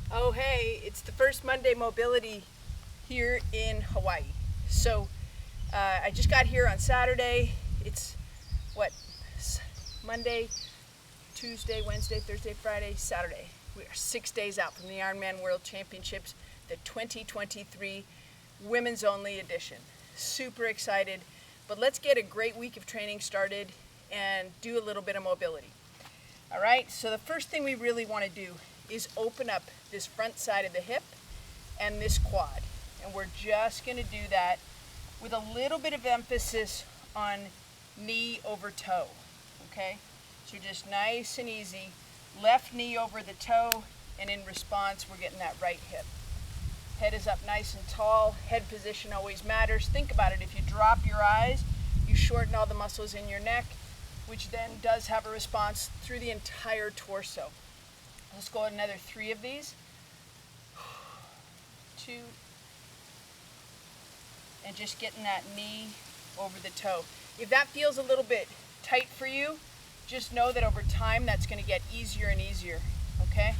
Oh hey, it's the first Monday mobility here in Hawaii. So I just got here on Saturday. It's what? Monday, Tuesday, Wednesday, Thursday, Friday, Saturday. We are 6 days out from the Ironman World Championships, the 2023 women's only edition. Super excited, but let's get a great week of training started and do a little bit of mobility. All right, so the first thing we really want to do is open up this front side of the hip and this quad. And we're just going to do that with a little bit of emphasis on knee over toe, okay? So just nice and easy, left knee over the toe, and in response, we're getting that right hip. Head is up nice and tall. Head position always matters. Think about it. If you drop your eyes, you shorten all the muscles in your neck, which then does have a response through the entire torso. Let's go another 3 of these. 2. And just getting that knee over the toe. If that feels a little bit tight for you, just know that over time that's going to get easier and easier, okay?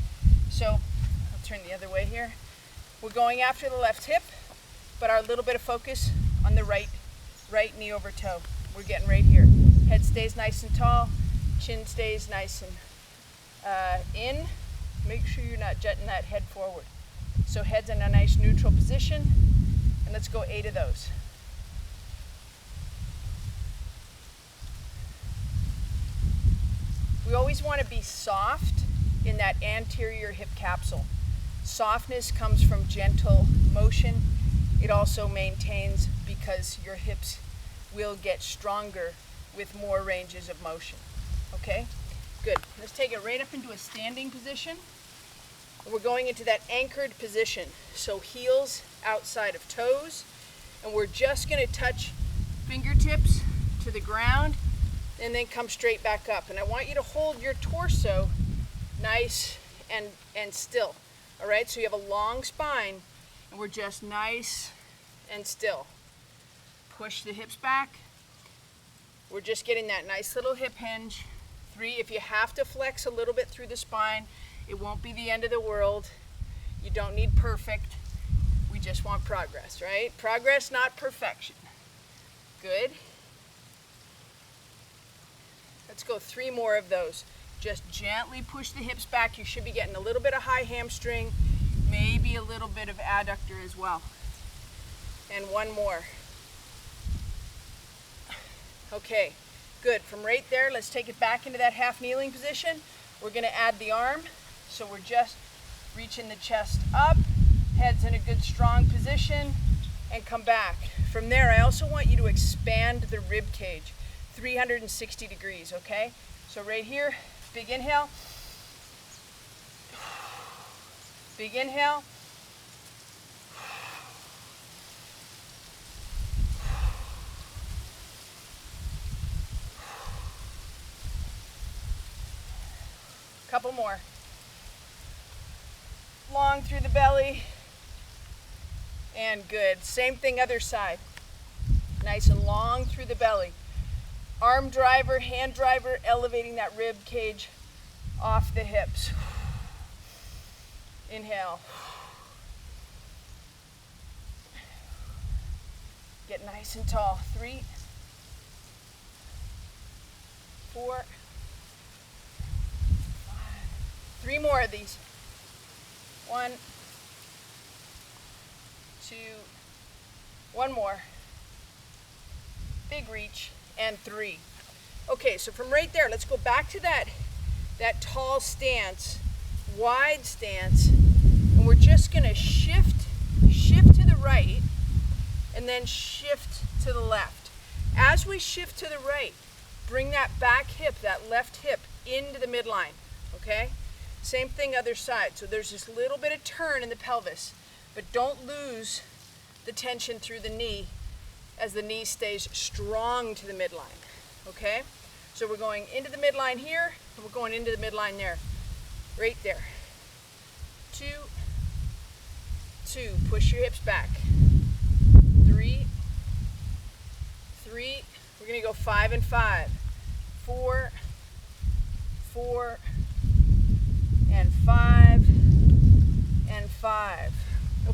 So I'll turn the other way here. We're going after the left hip, but our little bit of focus on the right knee over toe. We're getting right here. Head stays nice and tall, chin stays nice and in. Make sure you're not jutting that head forward. So head's in a nice neutral position, and let's go 8 of those. We always want to be soft in that anterior hip capsule. Softness comes from gentle motion. It also maintains because your hips will get stronger with more ranges of motion. Okay? Good. Let's take it right up into a standing position. We're going into that anchored position. So heels outside of toes. And we're just going to touch fingertips to the ground and then come straight back up. And I want you to hold your torso nice and still. All right? So you have a long spine and we're just nice and still. Push the hips back. We're just getting that nice little hip hinge. 3, if you have to flex a little bit through the spine, it won't be the end of the world. You don't need perfect. We just want progress, right? Progress, not perfection. Good. Let's go 3 more of those. Just gently push the hips back. You should be getting a little bit of high hamstring, maybe a little bit of adductor as well. And 1 more. Okay, good. From right there, let's take it back into that half kneeling position. We're going to add the arm. So we're just reaching the chest up, head's in a good strong position, and come back. From there, I also want you to expand the rib cage, 360 degrees, okay? So right here, big inhale. Big inhale. Couple more. Long through the belly. And good. Same thing other side. Nice and long through the belly. Arm driver, hand driver, elevating that rib cage off the hips. Inhale. Get nice and tall. 3, 4, 5. 3 more of these. 1, 2, 1 more. Big reach, and 3. Okay, so from right there, let's go back to that tall stance, wide stance, and we're just gonna shift to the right, and then shift to the left. As we shift to the right, bring that back hip, that left hip, into the midline, okay? Same thing other side. So there's this little bit of turn in the pelvis, but don't lose the tension through the knee as the knee stays strong to the midline, okay? So we're going into the midline here, and we're going into the midline there, right there. 2, 2, push your hips back. 3, 3, we're gonna go 5 and 5. 4, 4, and 5,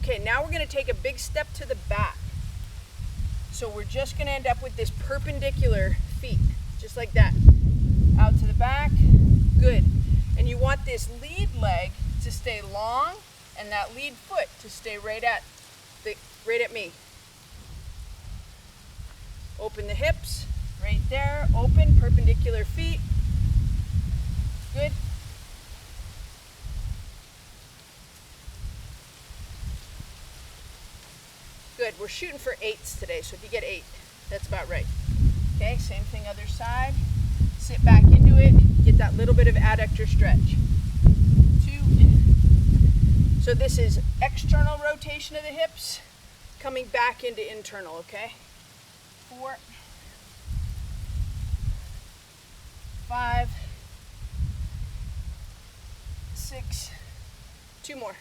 Okay, now we're gonna take a big step to the back. So we're just gonna end up with this perpendicular feet, just like that. Out to the back, good. And you want this lead leg to stay long and that lead foot to stay right at me. Open the hips, right there, open, perpendicular feet. Good. Good, we're shooting for 8s today, so if you get 8, that's about right. Okay, same thing other side. Sit back into it, get that little bit of adductor stretch. 2. So this is external rotation of the hips, coming back into internal, okay? 4. 5. 6. 2 more.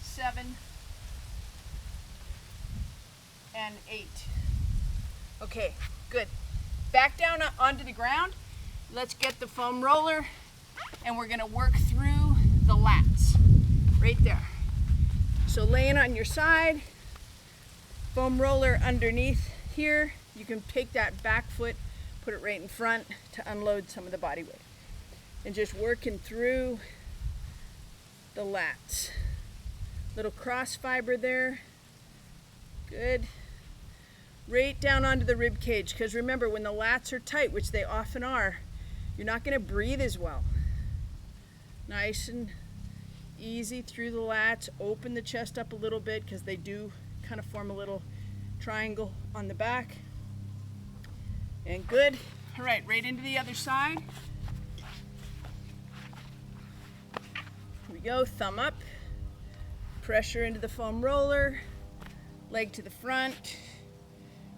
7. And 8. Okay, good. Back down onto the ground. Let's get the foam roller and we're gonna work through the lats right there. So laying on your side, foam roller underneath here. You can take that back foot, put it right in front to unload some of the body weight. And just working through the lats. Little cross fiber there. Good. Right down onto the rib cage, because remember, when the lats are tight, which they often are, you're not going to breathe as well. Nice and easy through the lats. Open the chest up a little bit because they do kind of form a little triangle on the back. And good. All right, right into the other side. Here we go, thumb up. Pressure into the foam roller. Leg to the front.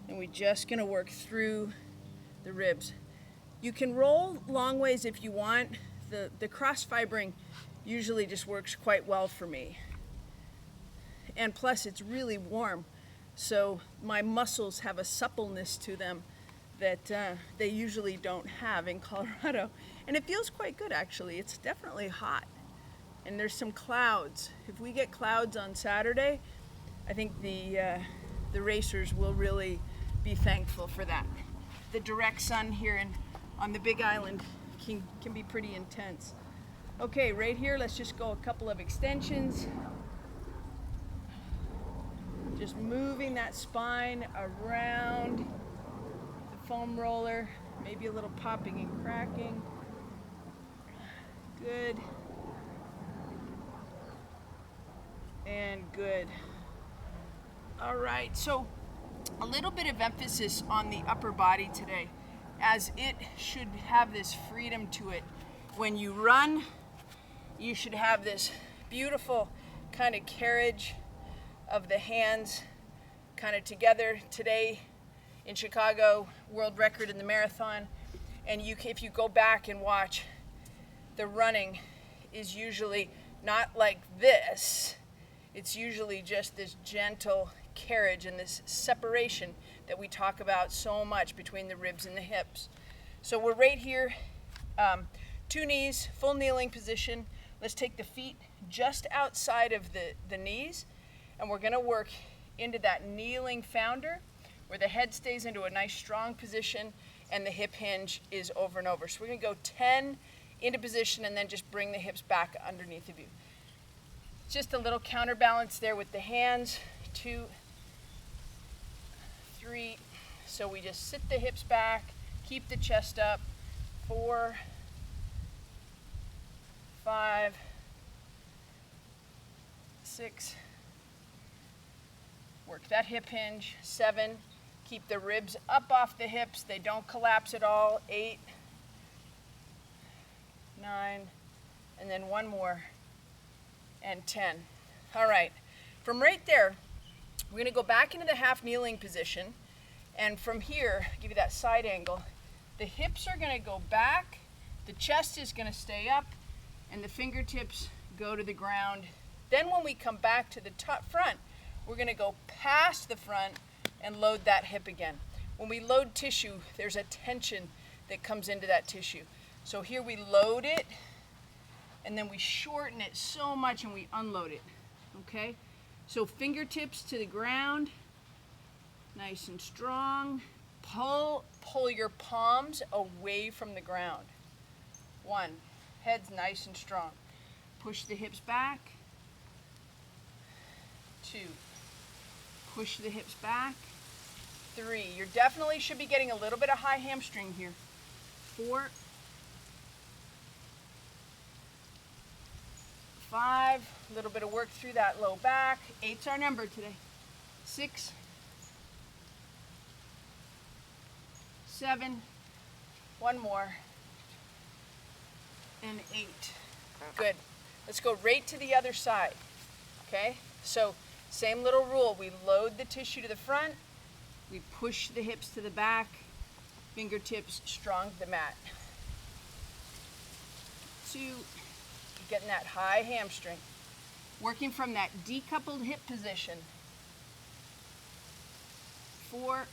And we're just gonna work through the ribs. You can roll long ways if you want. The cross fibering usually just works quite well for me. And plus it's really warm, so my muscles have a suppleness to them that they usually don't have in Colorado. And it feels quite good actually. It's definitely hot. And there's some clouds. If we get clouds on Saturday, I think the racers will really be thankful for that. The direct sun here on the Big Island can be pretty intense. Okay, right here, let's just go a couple of extensions. Just moving that spine around the foam roller, maybe a little popping and cracking. Good. And good. All right, so a little bit of emphasis on the upper body today, as it should have this freedom to it. When you run, you should have this beautiful kind of carriage of the hands kind of together. Today in Chicago, world record in the marathon, and if you go back and watch, the running is usually not like this. It's usually just this gentle carriage and this separation that we talk about so much between the ribs and the hips. So we're right here, 2 knees, full kneeling position. Let's take the feet just outside of the knees, and we're gonna work into that kneeling founder where the head stays into a nice strong position and the hip hinge is over and over. So we're gonna go 10 into position and then just bring the hips back underneath of you. Just a little counterbalance there with the hands. 2, 3. So we just sit the hips back, keep the chest up. 4, 5, 6. Work that hip hinge. 7. Keep the ribs up off the hips. They don't collapse at all. 8, 9, and then 1 more. And 10. All right, from right there, we're gonna go back into the half kneeling position. And from here, give you that side angle, the hips are gonna go back, the chest is gonna stay up, and the fingertips go to the ground. Then when we come back to the front, we're gonna go past the front and load that hip again. When we load tissue, there's a tension that comes into that tissue. So here we load it, and then we shorten it so much and we unload it, okay? So fingertips to the ground, nice and strong. Pull your palms away from the ground. 1, head's nice and strong. Push the hips back. 2, push the hips back. 3, you definitely should be getting a little bit of high hamstring here. 4, 5, a little bit of work through that low back. 8's our number today. 6, 7, one more, and 8. Good. Let's go right to the other side. Okay? So, same little rule. We load the tissue to the front. We push the hips to the back. Fingertips strong to the mat. 2, getting that high hamstring. Working from that decoupled hip position. 4,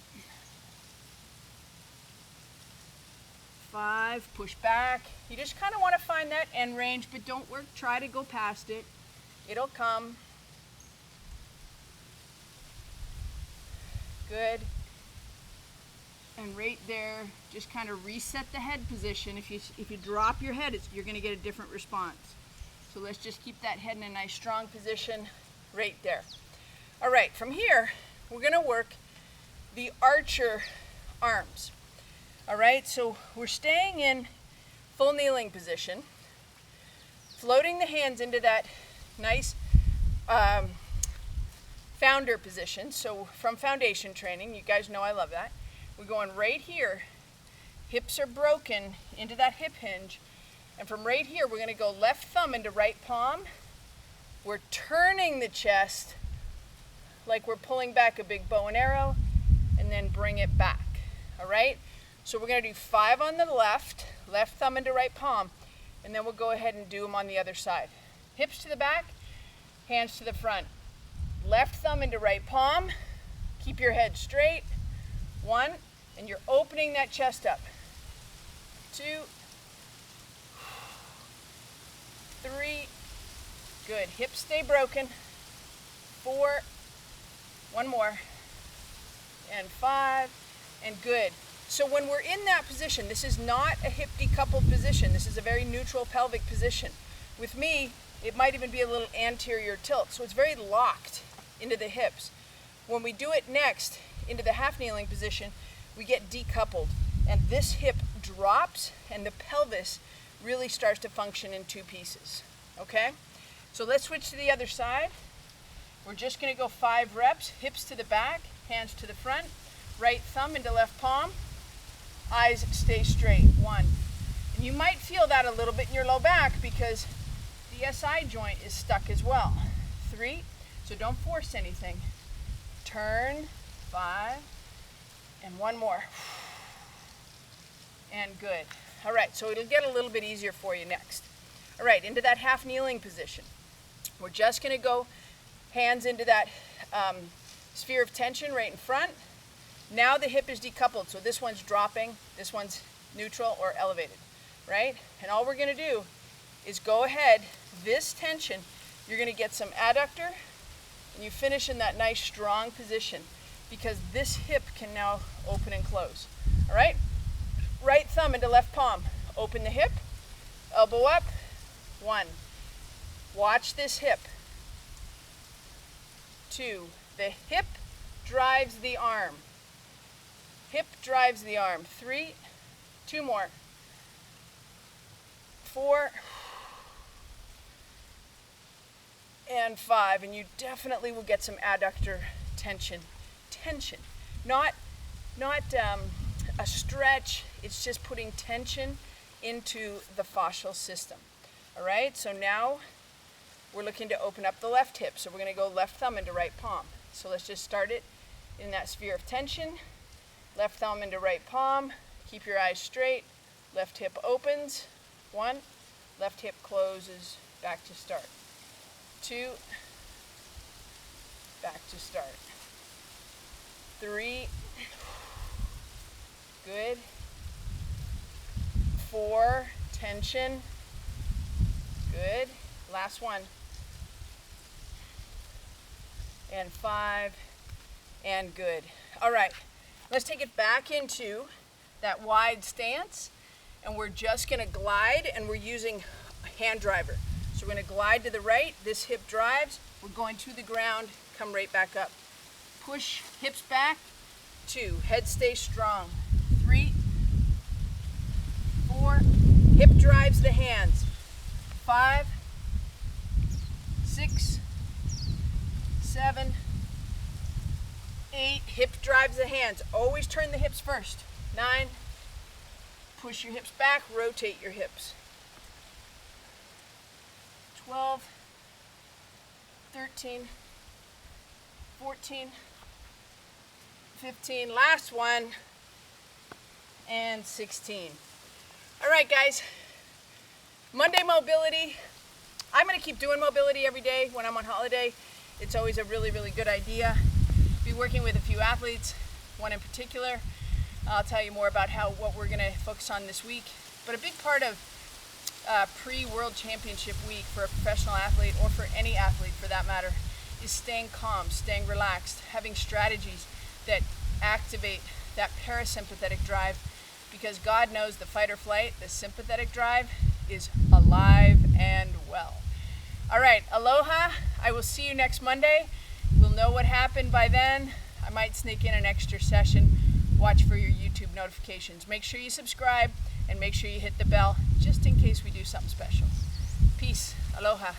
5, push back. You just kind of want to find that end range, but don't try to go past it. It'll come. Good. And right there, just kind of reset the head position. If you drop your head, you're going to get a different response. So let's just keep that head in a nice strong position right there. All right, from here, we're going to work the archer arms. All right, so we're staying in full kneeling position, floating the hands into that nice founder position. So from foundation training, you guys know I love that. We're going right here, hips are broken into that hip hinge, and from right here, we're gonna go left thumb into right palm. We're turning the chest like we're pulling back a big bow and arrow, and then bring it back, all right? So we're gonna do 5 on the left thumb into right palm, and then we'll go ahead and do them on the other side. Hips to the back, hands to the front. Left thumb into right palm, keep your head straight. 1, and you're opening that chest up. 2, 3, good. Hips stay broken. 4, one more, and 5, and good. So when we're in that position, this is not a hip decoupled position. This is a very neutral pelvic position. With me, it might even be a little anterior tilt, so it's very locked into the hips. When we do it next into the half kneeling position, we get decoupled, and this hip drops and the pelvis really starts to function in 2 pieces. Okay? So let's switch to the other side. We're just going to go 5 reps, hips to the back, hands to the front, right thumb into left palm, eyes stay straight. 1. And you might feel that a little bit in your low back because the SI joint is stuck as well. 3, so don't force anything. Turn, 5, and 1 more. And good. All right, so it'll get a little bit easier for you next. All right, into that half kneeling position. We're just gonna go hands into that sphere of tension right in front. Now the hip is decoupled, so this one's dropping, this one's neutral or elevated, right? And all we're gonna do is go ahead, this tension, you're gonna get some adductor, and you finish in that nice strong position because this hip can now open and close, all right? Right thumb into left palm, open the hip, elbow up, 1. Watch this hip. 2, the hip drives the arm. Hip drives the arm. 3, 2 more. 4, and 5, and you definitely will get some adductor tension. Not a stretch, it's just putting tension into the fascial system. All right, so now we're looking to open up the left hip. So we're gonna go left thumb into right palm. So let's just start it in that sphere of tension. Left thumb into right palm, keep your eyes straight, left hip opens, 1, left hip closes, back to start. 2, back to start. 3, good. 4, tension, good. Last one. and 5, and good. All right, let's take it back into that wide stance, and we're just gonna glide, and we're using a hand driver. So we're gonna glide to the right, this hip drives, we're going to the ground, come right back up. Push hips back, 2, head stays strong, 3, 4, hip drives the hands, 5, 6, 7, 8, hip drives the hands. Always turn the hips first. 9, push your hips back, rotate your hips. 12, 13, 14, 15, last one, and 16. All right, guys, Monday mobility. I'm gonna keep doing mobility every day when I'm on holiday. It's always a really, really good idea. Be working with a few athletes, one in particular. I'll tell you more about what we're gonna focus on this week. But a big part of pre-World Championship week for a professional athlete, or for any athlete for that matter, is staying calm, staying relaxed, having strategies that activate that parasympathetic drive, because God knows the fight or flight, the sympathetic drive, is alive and well. All right, aloha. I will see you next Monday. We'll know what happened by then. I might sneak in an extra session. Watch for your YouTube notifications. Make sure you subscribe and make sure you hit the bell just in case we do something special. Peace. Aloha.